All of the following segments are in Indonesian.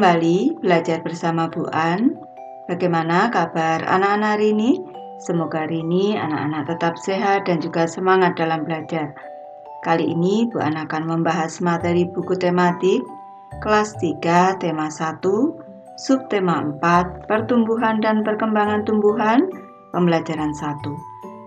Kembali belajar bersama Bu An. Bagaimana kabar anak-anak hari ini? Semoga hari ini anak-anak tetap sehat dan juga semangat dalam belajar. Kali ini Bu An akan membahas materi buku tematik kelas 3 tema 1, subtema 4, pertumbuhan dan perkembangan tumbuhan, pembelajaran 1.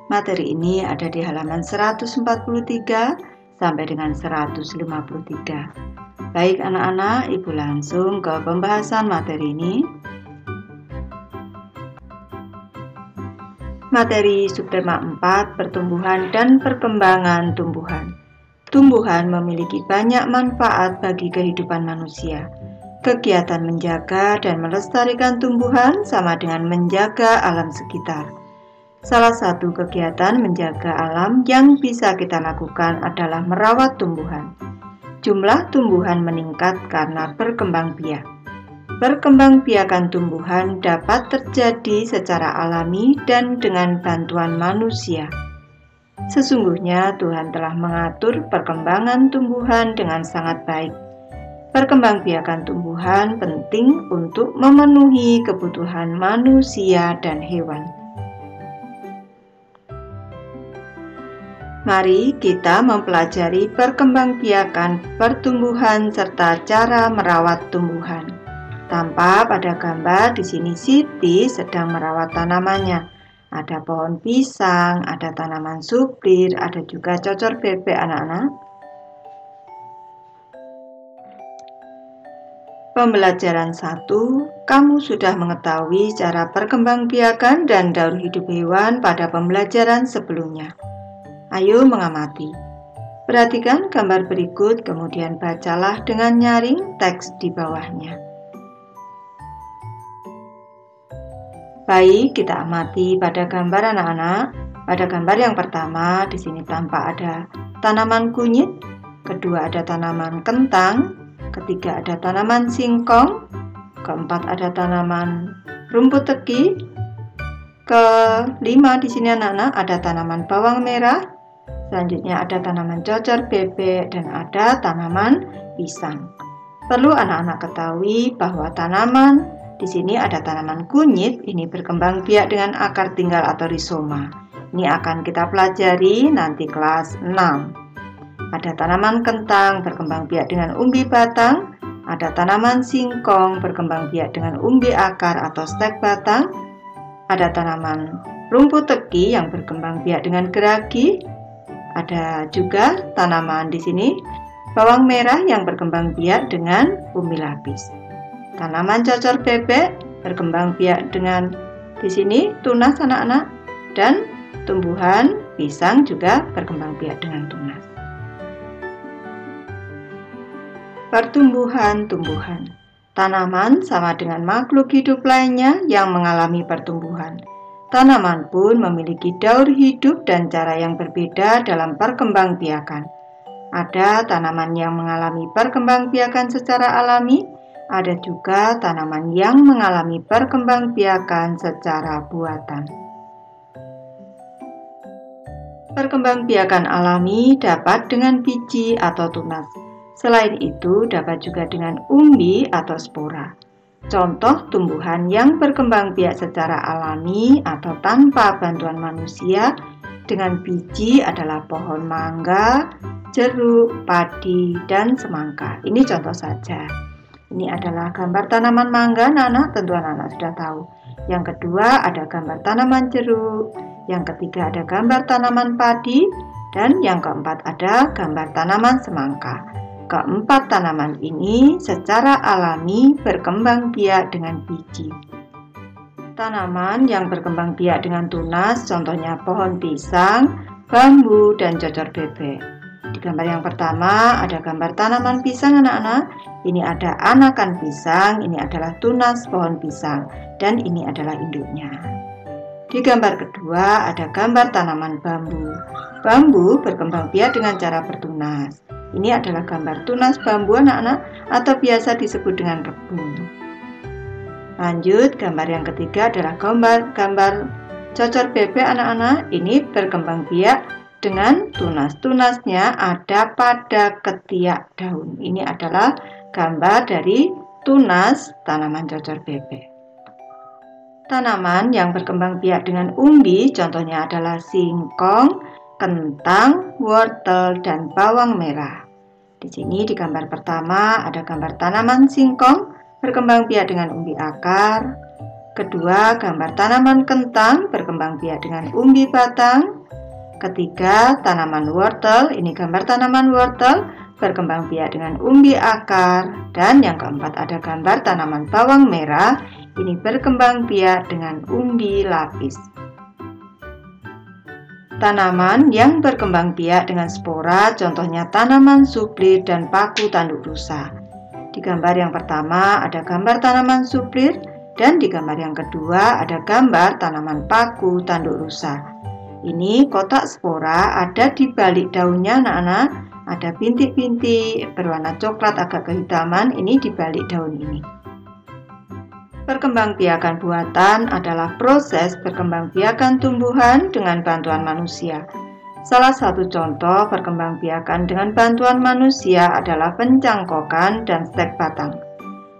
Materi ini ada di halaman 143 sampai dengan 153. Baik anak-anak, Ibu langsung ke pembahasan materi ini. Materi subtema 4, pertumbuhan dan perkembangan tumbuhan. Tumbuhan memiliki banyak manfaat bagi kehidupan manusia. Kegiatan menjaga dan melestarikan tumbuhan sama dengan menjaga alam sekitar. Salah satu kegiatan menjaga alam yang bisa kita lakukan adalah merawat tumbuhan. Jumlah tumbuhan meningkat karena berkembang biak. Perkembangbiakan tumbuhan dapat terjadi secara alami dan dengan bantuan manusia. Sesungguhnya Tuhan telah mengatur perkembangan tumbuhan dengan sangat baik. Perkembangbiakan tumbuhan penting untuk memenuhi kebutuhan manusia dan hewan. Mari kita mempelajari perkembangbiakan pertumbuhan serta cara merawat tumbuhan. Tampak pada gambar di sini Siti sedang merawat tanamannya. Ada pohon pisang, ada tanaman suplir, ada juga cocor bebek anak-anak. Pembelajaran 1, kamu sudah mengetahui cara perkembangbiakan dan daur hidup hewan pada pembelajaran sebelumnya. Ayo mengamati. Perhatikan gambar berikut, kemudian bacalah dengan nyaring teks di bawahnya. Baik, kita amati pada gambar anak-anak. Pada gambar yang pertama, di sini tampak ada tanaman kunyit, kedua ada tanaman kentang, ketiga ada tanaman singkong, keempat ada tanaman rumput teki, kelima di sini anak-anak ada tanaman bawang merah. Selanjutnya ada tanaman cocor bebek dan ada tanaman pisang. Perlu anak-anak ketahui bahwa tanaman di sini ada tanaman kunyit, ini berkembang biak dengan akar tinggal atau rizoma. Ini akan kita pelajari nanti kelas 6. Ada tanaman kentang berkembang biak dengan umbi batang, ada tanaman singkong berkembang biak dengan umbi akar atau stek batang, ada tanaman rumput teki yang berkembang biak dengan geragi. Ada juga tanaman di sini bawang merah yang berkembang biak dengan umbi lapis. Tanaman cocor bebek berkembang biak dengan di sini tunas anak-anak, dan tumbuhan pisang juga berkembang biak dengan tunas. Pertumbuhan tumbuhan. Tanaman sama dengan makhluk hidup lainnya yang mengalami pertumbuhan. Tanaman pun memiliki daur hidup dan cara yang berbeda dalam perkembangbiakan. Ada tanaman yang mengalami perkembangbiakan secara alami, ada juga tanaman yang mengalami perkembangbiakan secara buatan. Perkembangbiakan alami dapat dengan biji atau tunas. Selain itu, dapat juga dengan umbi atau spora. Contoh tumbuhan yang berkembang biak secara alami atau tanpa bantuan manusia dengan biji adalah pohon mangga, jeruk, padi, dan semangka. Ini contoh saja. Ini adalah gambar tanaman mangga, anak-anak, tentu anak-anak sudah tahu. Yang kedua ada gambar tanaman jeruk, yang ketiga ada gambar tanaman padi, dan yang keempat ada gambar tanaman semangka. Keempat tanaman ini secara alami berkembang biak dengan biji. Tanaman yang berkembang biak dengan tunas, contohnya pohon pisang, bambu, dan cocor bebek. Di gambar yang pertama ada gambar tanaman pisang anak-anak. Ini ada anakan pisang, ini adalah tunas pohon pisang, dan ini adalah induknya. Di gambar kedua ada gambar tanaman bambu. Bambu berkembang biak dengan cara bertunas. Ini adalah gambar tunas bambu anak-anak atau biasa disebut dengan rebung. Lanjut, gambar yang ketiga adalah gambar cocor bebek anak-anak. Ini berkembang biak dengan tunas-tunasnya ada pada ketiak daun. Ini adalah gambar dari tunas tanaman cocor bebek. Tanaman yang berkembang biak dengan umbi contohnya adalah singkong, kentang, wortel, dan bawang merah. Di sini di gambar pertama ada gambar tanaman singkong berkembang biak dengan umbi akar. Kedua, gambar tanaman kentang berkembang biak dengan umbi batang. Ketiga, tanaman wortel, ini gambar tanaman wortel berkembang biak dengan umbi akar. Dan yang keempat ada gambar tanaman bawang merah, ini berkembang biak dengan umbi lapis. Tanaman yang berkembang biak dengan spora contohnya tanaman suplir dan paku tanduk rusa. Di gambar yang pertama ada gambar tanaman suplir dan di gambar yang kedua ada gambar tanaman paku tanduk rusa. Ini kotak spora ada di balik daunnya anak-anak, ada bintik-bintik berwarna coklat agak kehitaman ini di balik daun ini. Perkembangbiakan buatan adalah proses perkembangbiakan tumbuhan dengan bantuan manusia. Salah satu contoh perkembangbiakan dengan bantuan manusia adalah pencangkokan dan stek batang.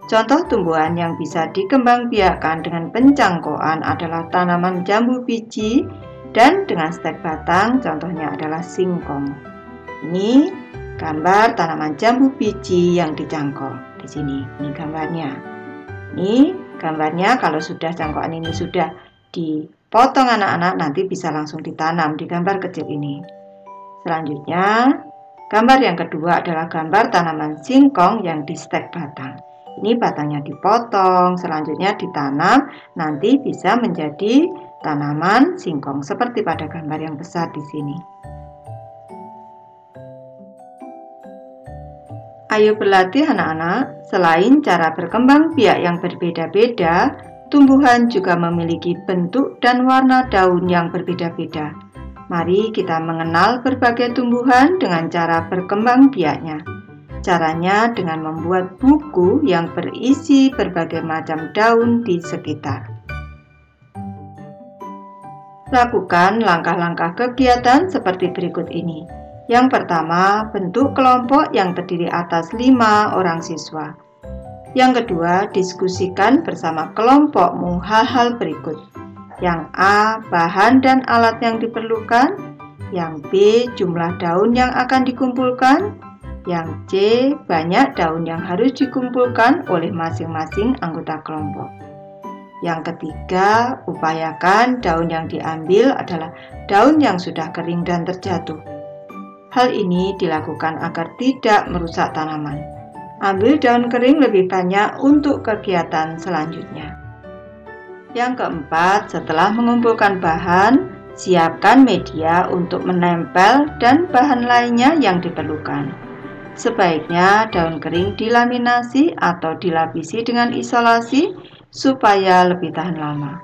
Contoh tumbuhan yang bisa dikembangbiakan dengan pencangkokan adalah tanaman jambu biji dan dengan stek batang contohnya adalah singkong. Ini gambar tanaman jambu biji yang dicangkok. Di sini, ini gambarnya. Ini gambarnya kalau sudah cangkokan ini sudah dipotong anak-anak nanti bisa langsung ditanam di gambar kecil ini. Selanjutnya, gambar yang kedua adalah gambar tanaman singkong yang di stek batang. Ini batangnya dipotong, selanjutnya ditanam, nanti bisa menjadi tanaman singkong seperti pada gambar yang besar di sini. Ayo berlatih anak-anak, selain cara berkembang biak yang berbeda-beda, tumbuhan juga memiliki bentuk dan warna daun yang berbeda-beda. Mari kita mengenal berbagai tumbuhan dengan cara berkembang biaknya. Caranya dengan membuat buku yang berisi berbagai macam daun di sekitar. Lakukan langkah-langkah kegiatan seperti berikut ini. Yang pertama, bentuk kelompok yang terdiri atas 5 orang siswa. Yang kedua, diskusikan bersama kelompokmu hal-hal berikut. Yang A, bahan dan alat yang diperlukan. Yang B, jumlah daun yang akan dikumpulkan. Yang C, banyak daun yang harus dikumpulkan oleh masing-masing anggota kelompok. Yang ketiga, upayakan daun yang diambil adalah daun yang sudah kering dan terjatuh. Hal ini dilakukan agar tidak merusak tanaman. Ambil daun kering lebih banyak untuk kegiatan selanjutnya. Yang keempat, setelah mengumpulkan bahan, siapkan media untuk menempel dan bahan lainnya yang diperlukan. Sebaiknya daun kering dilaminasi atau dilapisi dengan isolasi supaya lebih tahan lama.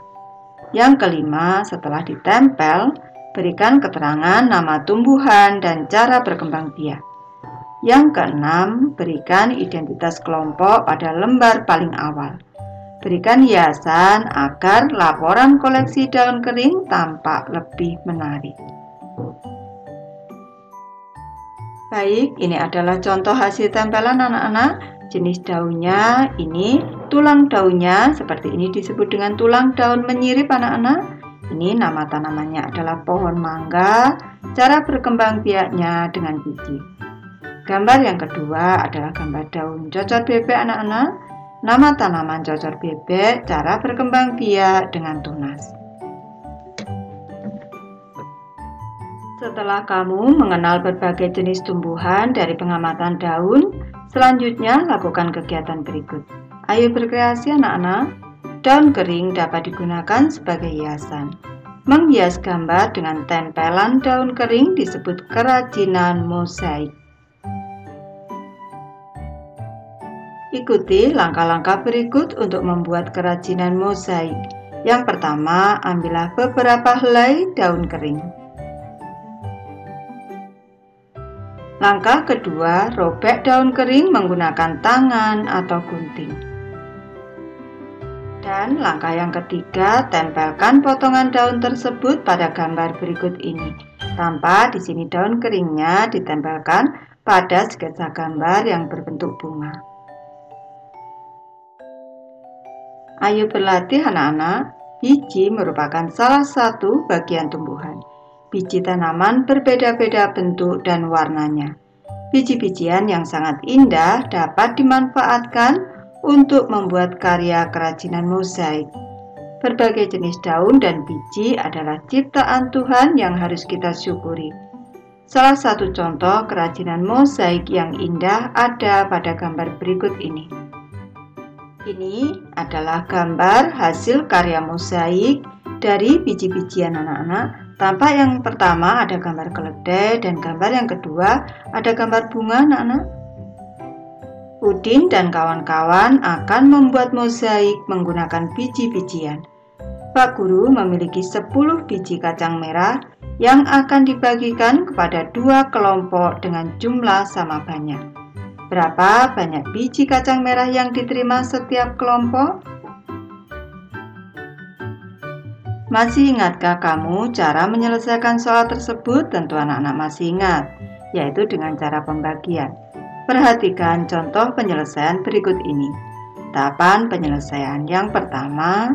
Yang kelima, setelah ditempel, berikan keterangan nama tumbuhan dan cara berkembang biak. Yang keenam, berikan identitas kelompok pada lembar paling awal. Berikan hiasan agar laporan koleksi daun kering tampak lebih menarik. Baik, ini adalah contoh hasil tempelan anak-anak. Jenis daunnya ini, tulang daunnya seperti ini disebut dengan tulang daun menyirip anak-anak. Ini nama tanamannya adalah pohon mangga, cara berkembang biaknya dengan biji. Gambar yang kedua adalah gambar daun cocor bebek anak-anak. Nama tanaman cocor bebek, cara berkembang biak dengan tunas. Setelah kamu mengenal berbagai jenis tumbuhan dari pengamatan daun, selanjutnya lakukan kegiatan berikut. Ayo berkreasi anak-anak. Daun kering dapat digunakan sebagai hiasan. Menghias gambar dengan tempelan daun kering disebut kerajinan mosaik. Ikuti langkah-langkah berikut untuk membuat kerajinan mosaik. Yang pertama, ambillah beberapa helai daun kering. Langkah kedua, robek daun kering menggunakan tangan atau gunting. Dan langkah yang ketiga, tempelkan potongan daun tersebut pada gambar berikut ini. Tanpa di sini daun keringnya ditempelkan pada sketsa gambar yang berbentuk bunga. Ayo berlatih anak-anak. Biji merupakan salah satu bagian tumbuhan. Biji tanaman berbeda-beda bentuk dan warnanya. Biji-bijian yang sangat indah dapat dimanfaatkan untuk membuat karya kerajinan mozaik. Berbagai jenis daun dan biji adalah ciptaan Tuhan yang harus kita syukuri. Salah satu contoh kerajinan mozaik yang indah ada pada gambar berikut ini. Ini adalah gambar hasil karya mozaik dari biji-bijian anak-anak. Tampak yang pertama ada gambar keledai dan gambar yang kedua ada gambar bunga anak-anak. Udin dan kawan-kawan akan membuat mozaik menggunakan biji-bijian. Pak Guru memiliki 10 biji kacang merah yang akan dibagikan kepada 2 kelompok dengan jumlah sama banyak. Berapa banyak biji kacang merah yang diterima setiap kelompok? Masih ingatkah kamu cara menyelesaikan soal tersebut? Tentu anak-anak masih ingat, yaitu dengan cara pembagian. Perhatikan contoh penyelesaian berikut ini. Tahapan penyelesaian yang pertama,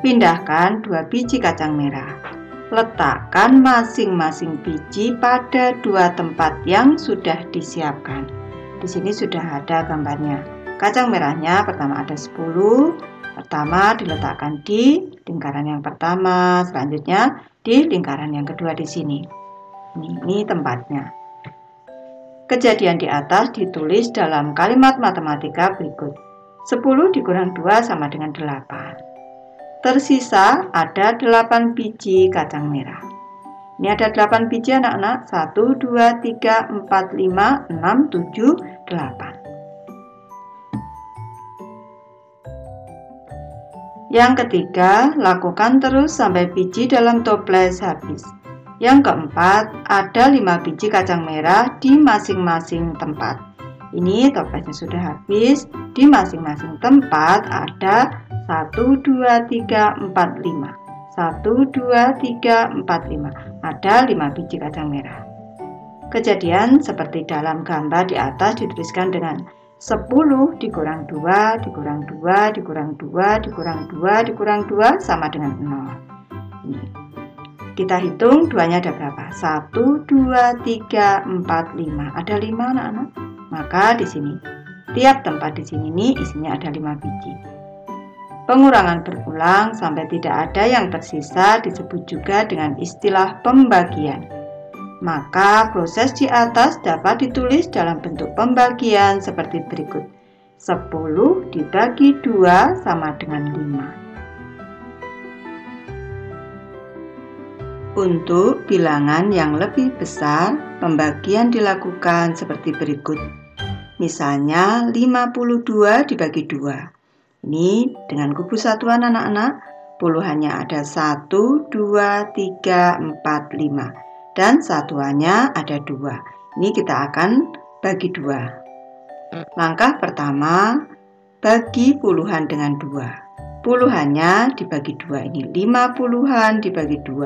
pindahkan 2 biji kacang merah. Letakkan masing-masing biji pada 2 tempat yang sudah disiapkan. Di sini sudah ada gambarnya. Kacang merahnya pertama ada 10. Pertama diletakkan di lingkaran yang pertama, selanjutnya di lingkaran yang kedua di sini. Ini tempatnya. Kejadian di atas ditulis dalam kalimat matematika berikut. 10 dikurang 2 sama dengan 8. Tersisa ada 8 biji kacang merah. Ini ada 8 biji anak-anak. 1, 2, 3, 4, 5, 6, 7, 8. Yang ketiga, lakukan terus sampai biji dalam toples habis. Yang keempat, ada 5 biji kacang merah di masing-masing tempat. Ini toplesnya sudah habis. Di masing-masing tempat ada 1, 2, 3, 4, 5. 1, 2, 3, 4, 5. Ada 5 biji kacang merah. Kejadian seperti dalam gambar di atas dituliskan dengan 10 dikurang 2 dikurang 2 dikurang 2 dikurang 2 dikurang 2 sama dengan 0. Ini. Kita hitung 2-nya ada berapa? 1, 2, 3, 4, 5. Ada 5 anak-anak. Maka di sini, tiap tempat di sini nih isinya ada 5 biji. Pengurangan berulang sampai tidak ada yang tersisa disebut juga dengan istilah pembagian. Maka proses di atas dapat ditulis dalam bentuk pembagian seperti berikut. 10 dibagi 2 sama dengan 5. Untuk bilangan yang lebih besar, pembagian dilakukan seperti berikut. Misalnya 52 dibagi 2. Ini dengan kubu satuan anak-anak, puluhannya ada 1, 2, 3, 4, 5. Dan satuannya ada 2. Ini kita akan bagi 2. Langkah pertama, bagi puluhan dengan 2. Puluhannya dibagi 2. Ini 5 puluhan dibagi 2.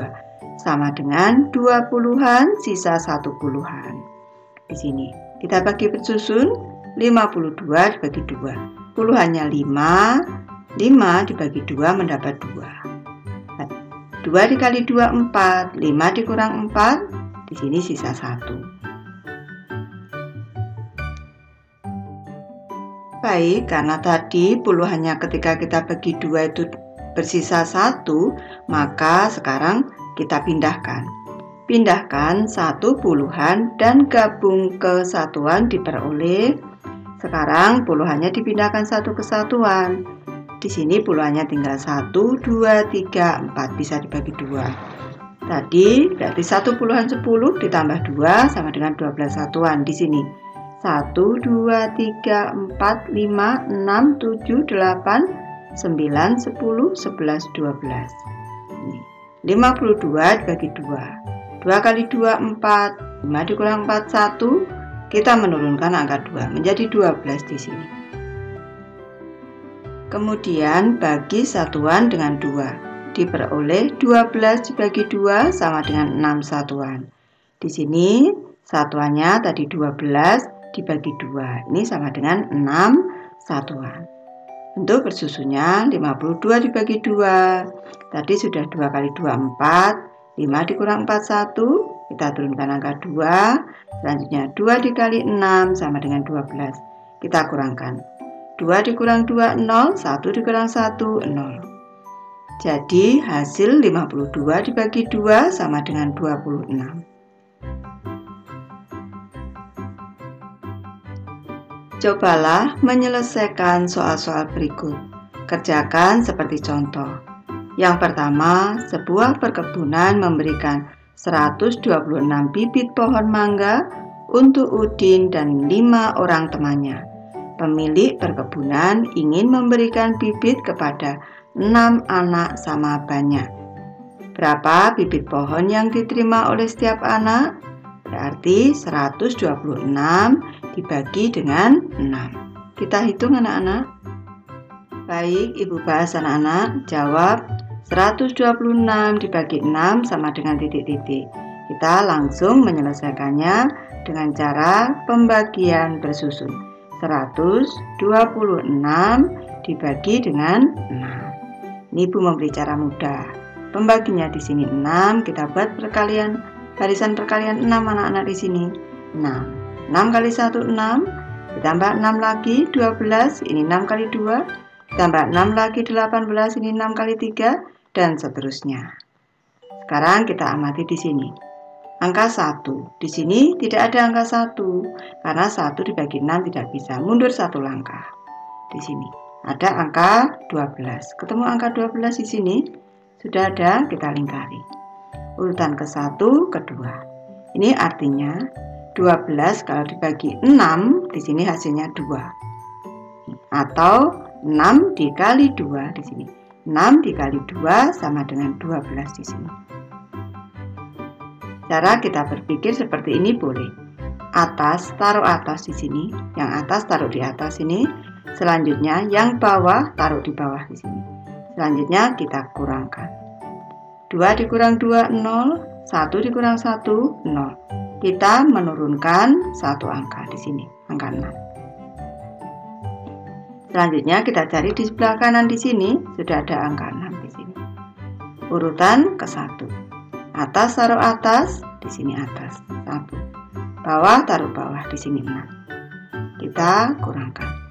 Sama dengan 2 puluhan sisa 1 puluhan. Di sini kita bagi bersusun. 52 dibagi 2. Puluhannya 5. 5 dibagi 2 mendapat 2. 2 dikali 2 4. 5 dikurang 4. Di sini sisa 1. Baik, karena tadi puluhannya ketika kita bagi 2 itu bersisa 1, maka sekarang kita pindahkan. Pindahkan 1 puluhan dan gabung ke satuan diperoleh. Sekarang puluhannya dipindahkan 1 ke satuan. Di sini puluhannya tinggal 1, 2, 3, 4. Bisa dibagi 2. Tadi berarti 1 puluhan 10 ditambah 2 sama dengan 12 satuan. Di sini 1, 2, 3, 4, 5, 6, 7, 8, 9, 10, 11, 12. Ini 52 dibagi 2. 2 kali 2, 4. 5 dikurang 4, 1. Kita menurunkan angka 2 menjadi 12 di sini. Kemudian bagi satuan dengan 2. Diperoleh 12 dibagi 2 sama dengan 6 satuan. Di sini satuannya tadi 12 dibagi 2. Ini sama dengan 6 satuan. Untuk bersusunnya 52 dibagi 2. Tadi sudah 2 kali 2 4. 5 dikurang 4 1. Kita turunkan angka 2. Selanjutnya 2 dikali 6 sama dengan 12. Kita kurangkan. 2 dikurang 2 0. 1 dikurang 1 0. Jadi hasil 52 dibagi 2 sama dengan 26. Cobalah menyelesaikan soal-soal berikut. Kerjakan seperti contoh. Yang pertama, sebuah perkebunan memberikan 126 bibit pohon mangga untuk Udin dan 5 orang temannya. Pemilik perkebunan ingin memberikan bibit kepada 6 anak sama banyak. Berapa bibit pohon yang diterima oleh setiap anak? Berarti 126 dibagi dengan 6. Kita hitung anak-anak. Baik, Ibu bahas anak-anak. Jawab 126 dibagi 6 sama dengan titik-titik. Kita langsung menyelesaikannya dengan cara pembagian bersusun. 126 dibagi dengan 6. Ini Ibu memberi cara mudah. Pembaginya di sini 6, kita buat perkalian. Barisan perkalian 6 anak-anak di sini. 6. 6 kali 1 6. Ditambah 6 lagi 12. Ini 6 kali 2. Ditambah 6 lagi 18. Ini 6 kali 3 dan seterusnya. Sekarang kita amati di sini. Angka 1. Di sini tidak ada angka 1 karena 1 dibagi 6 tidak bisa. Mundur 1 langkah. Di sini ada angka 12. Ketemu angka 12 di sini. Sudah ada, kita lingkari. Urutan ke-1, kedua. Ini artinya 12 kalau dibagi 6, di sini hasilnya 2. Atau 6 dikali 2 di sini. 6 dikali 2 sama dengan 12 di sini. Cara kita berpikir seperti ini boleh. Atas taruh atas di sini, yang atas taruh di atas ini. Selanjutnya yang bawah taruh di bawah di sini. Selanjutnya kita kurangkan. 2 dikurang 2, 0. 1 dikurang 1, 0. Kita menurunkan satu angka di sini, angka 6. Selanjutnya kita cari di sebelah kanan di sini, sudah ada angka 6 di sini. Urutan ke-1. Atas taruh atas, di sini atas, 1. Bawah taruh bawah, di sini 6. Kita kurangkan.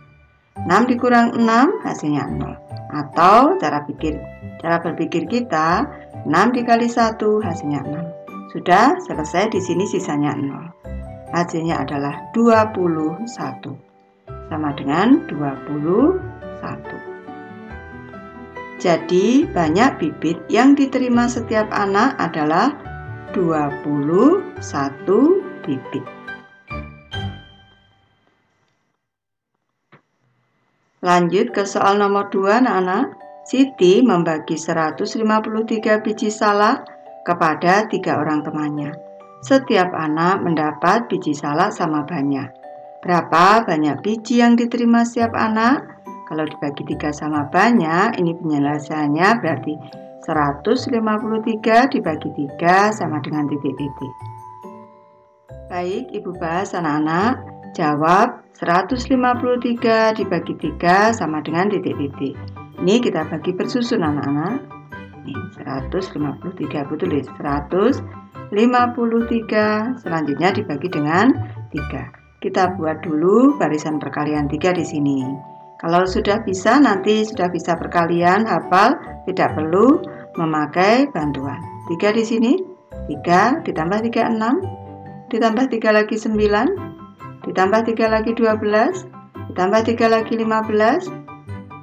6 dikurang 6, hasilnya 0. Atau cara berpikir kita, 6 dikali 1 hasilnya 6. Sudah selesai, di sini sisanya 0. Hasilnya adalah 21. Sama dengan 21. Jadi banyak bibit yang diterima setiap anak adalah 21 bibit. Lanjut ke soal nomor 2 anak-anak. Siti membagi 153 biji salak kepada 3 orang temannya. Setiap anak mendapat biji salak sama banyak. Berapa banyak biji yang diterima setiap anak? Kalau dibagi 3 sama banyak, ini penyelesaiannya berarti 153 dibagi 3 sama dengan titik-titik. Baik, Ibu bahas anak-anak. Jawab 153 dibagi 3 sama dengan titik-titik. Ini kita bagi bersusun anak-anak. Ini 153, betul ya? 153. Selanjutnya dibagi dengan 3. Kita buat dulu barisan perkalian 3 di sini. Kalau sudah bisa, nanti sudah bisa perkalian, hafal, tidak perlu memakai bantuan. 3 di sini, 3 ditambah 3 6, ditambah 3 lagi 9, ditambah 3 lagi 12, ditambah 3 lagi 15,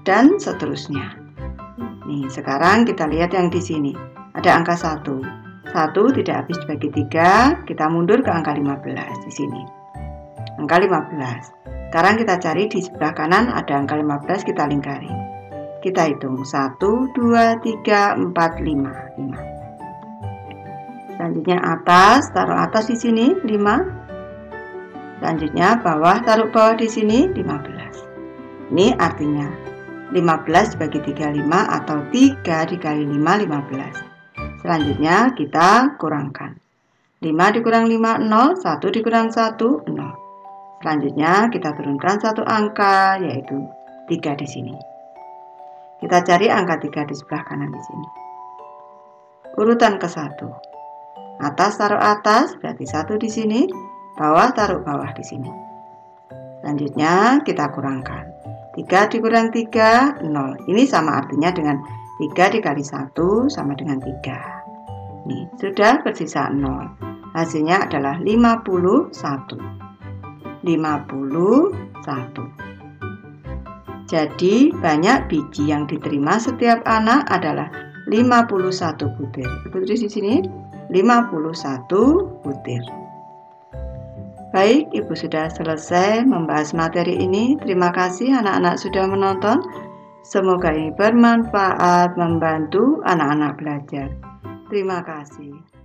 dan seterusnya. Nih, sekarang kita lihat yang di sini. Ada angka 1. 1 tidak habis dibagi 3, kita mundur ke angka 15 di sini. Angka 15. Sekarang kita cari di sebelah kanan ada angka 15, kita lingkari. Kita hitung 1, 2, 3, 4, 5. Selanjutnya atas, taruh atas di sini 5. Selanjutnya bawah, taruh bawah di sini 15. Ini artinya 15 dibagi 3, 5 atau 3 dikali 5, 15. Selanjutnya kita kurangkan. 5 dikurang 5, 0. 1 dikurang 1, 0. Selanjutnya kita turunkan satu angka, yaitu 3 di sini. Kita cari angka 3 di sebelah kanan di sini. Urutan ke-1. Atas taruh atas, berarti 1 di sini. Bawah taruh bawah di sini. Selanjutnya kita kurangkan. 3 dikurang 3, 0. Ini sama artinya dengan 3 dikali 1 sama dengan 3. Nih, sudah bersisa 0. Hasilnya adalah 51. 51. Jadi, banyak biji yang diterima setiap anak adalah 51 butir. Ibu tulis di sini 51 butir. Baik, Ibu sudah selesai membahas materi ini. Terima kasih anak-anak sudah menonton. Semoga ini bermanfaat, membantu anak-anak belajar. Terima kasih.